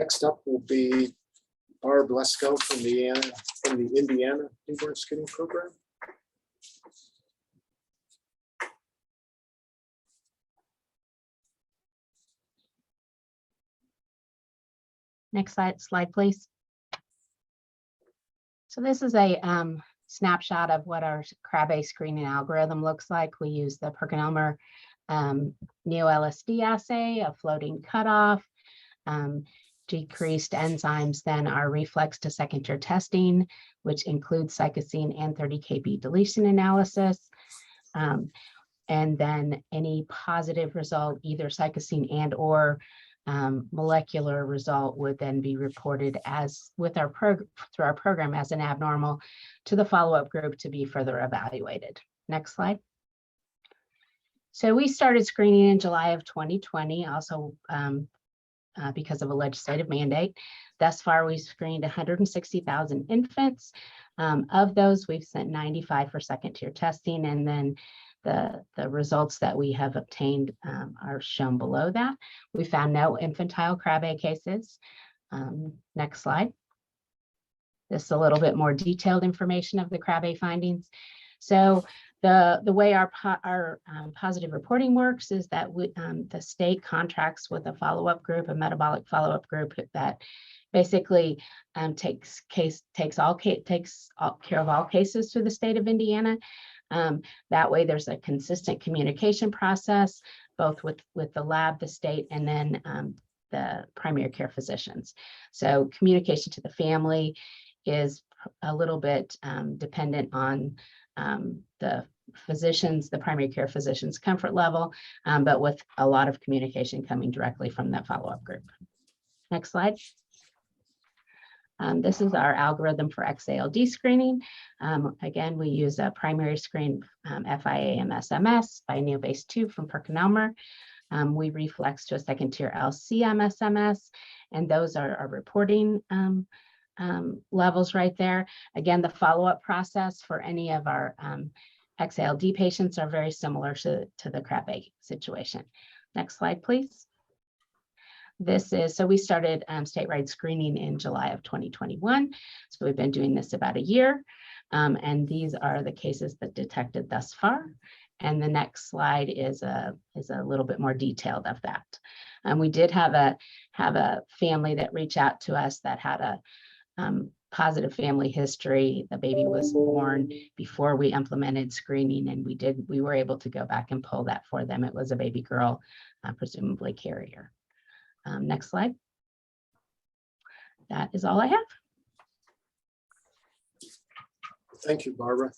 Next up will be Barb Lesko from the Indiana Newborn Screening Program. Next slide, please. So this is a snapshot of what our Krabbe screening algorithm looks like. We use the PerkinElmer neo-LSD assay, a floating cutoff, decreased enzymes, then our reflex to second tier testing, which includes cytosine and 30 kb deletion analysis. And then any positive result, either cytosine and or molecular result, would then be reported as through our program as an abnormal to the follow-up group to be further evaluated. Next slide. So we started screening in July of 2020, also because of a legislative mandate. Thus far, we've screened 160,000 infants. Of those, we've sent 95 for second tier testing, and then the results that we have obtained are shown below that. We found no infantile Krabbe cases. Next slide. This is a little bit more detailed information of the Krabbe findings. So the way our positive reporting works is that the state contracts with a follow-up group, a metabolic follow-up group that basically takes care of all cases through the state of Indiana. That way there's a consistent communication process, both with the lab, the state, and then the primary care physicians. So communication to the family is a little bit dependent on the primary care physician's comfort level, but with a lot of communication coming directly from that follow-up group. Next slide. This is our algorithm for XALD screening. Again, we use a primary screen, FIA-MSMS by Neobase-2 from PerkinElmer. We reflex to a second tier LC-MSMS, and those are our reporting levels right there. Again, the follow-up process for any of our XALD patients are very similar to the Krabbe situation. Next slide, please. So we started statewide screening in July of 2021. So we've been doing this about a year. And these are the cases that detected thus far. And the next slide is a little bit more detailed of that. We did have a family that reached out to us that had a positive family history. The baby was born before we implemented screening, and we were able to go back and pull that for them. It was a baby girl, presumably carrier. Next slide. That is all I have. Thank you, Barbara.